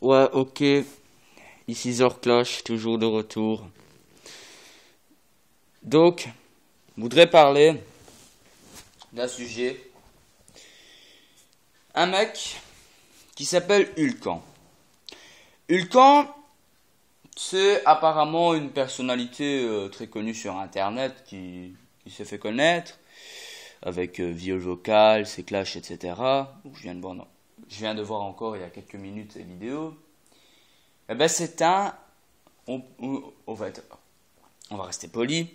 Ouais, ok. Ici Zorcloche, toujours de retour. Donc, je voudrais parler d'un sujet. Un mec qui s'appelle Hulkan. Hulkan, c'est apparemment une personnalité très connue sur Internet qui s'est fait connaître avec Viol Vocal, ses clashs, etc. Je viens de voir encore il y a quelques minutes cette vidéo. Eh ben c'est on va rester poli.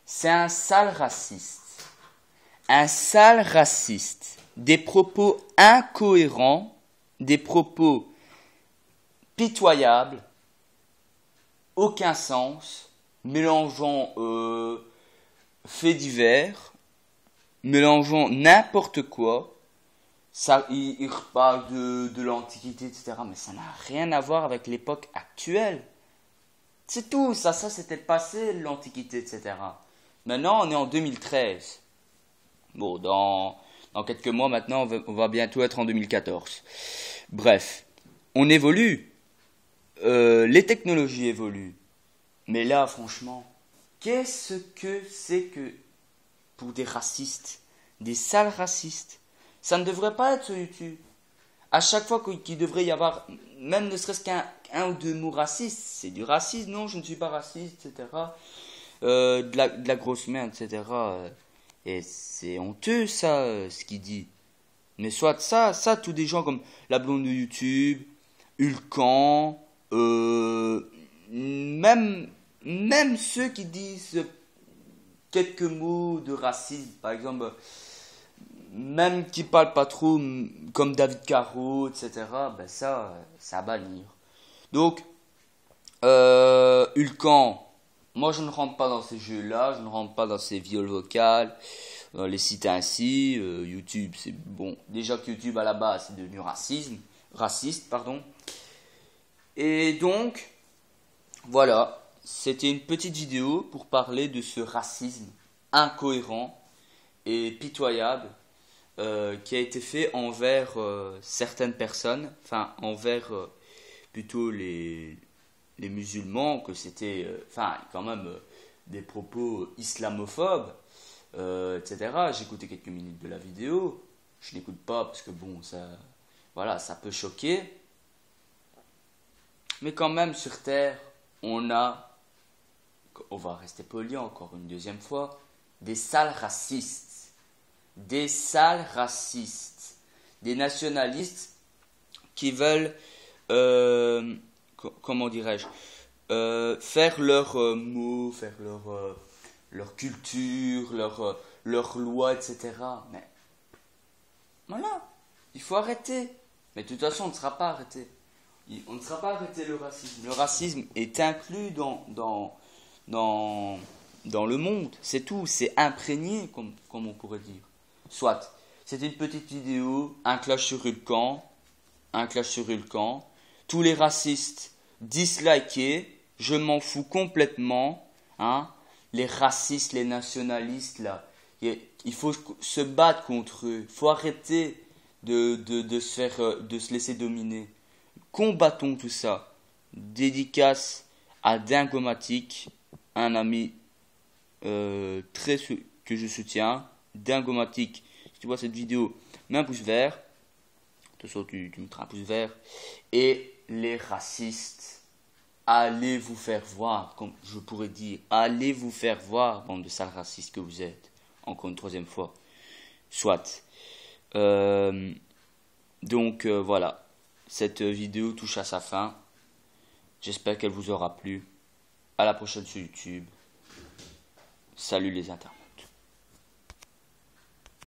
C'est un sale raciste. Un sale raciste. Des propos incohérents, des propos pitoyables, aucun sens, mélangeant faits divers, mélangeant n'importe quoi. Ça, il reparle de l'Antiquité, etc. Mais ça n'a rien à voir avec l'époque actuelle. C'est tout, ça c'était le passé, l'Antiquité, etc. Maintenant, on est en 2013. Bon, dans quelques mois maintenant, on va bientôt être en 2014. Bref, on évolue. Les technologies évoluent. Mais là, franchement, qu'est-ce que c'est que pour des racistes, des sales racistes? Ça ne devrait pas être sur YouTube. À chaque fois qu'il devrait y avoir, même ne serait-ce qu'un ou deux mots racistes, c'est du racisme, non, je ne suis pas raciste, etc. De la grosse merde, etc. Et c'est honteux, ça, ce qu'il dit. Mais soit ça, tous des gens comme la blonde de YouTube, Hulkan, même ceux qui disent quelques mots de racisme, par exemple, même qui parlent pas trop, comme David Caro, etc., ben ça à bannir. Donc, Hulkan, moi je ne rentre pas dans ces jeux-là, je ne rentre pas dans ces viols vocales, dans les sites ainsi, YouTube, c'est bon. Déjà que YouTube à la base c'est devenu raciste, pardon. Et donc, voilà, c'était une petite vidéo pour parler de ce racisme incohérent et pitoyable qui a été fait envers certaines personnes, enfin envers plutôt les musulmans, que c'était quand même des propos islamophobes, etc. J'ai écouté quelques minutes de la vidéo, je n'écoute pas parce que bon, ça peut choquer, mais quand même sur Terre, on va rester poli encore une deuxième fois, des sales racistes. Des sales racistes, des nationalistes qui veulent, comment dirais-je, faire leurs mots, faire leur culture, leur loi, etc. Mais voilà, il faut arrêter. Mais de toute façon, on ne sera pas arrêté. On ne sera pas arrêté le racisme. Le racisme est inclus dans le monde. C'est tout, c'est imprégné, comme on pourrait dire. Soit, c'était une petite vidéo, un clash sur Hulkan. Tous les racistes dislikés, je m'en fous complètement. Hein. Les racistes, les nationalistes, là, il faut se battre contre eux. Il faut arrêter de se laisser dominer. Combattons tout ça. Dédicace à Dingomatic, un ami que je soutiens. Dingomatic, si tu vois cette vidéo, mets un pouce vert. De toute façon, tu mettras un pouce vert. Et les racistes, allez vous faire voir, comme je pourrais dire, allez vous faire voir, bande de sales racistes que vous êtes. Encore une troisième fois. Soit. Donc voilà, cette vidéo touche à sa fin. J'espère qu'elle vous aura plu. À la prochaine sur YouTube. Salut les internautes.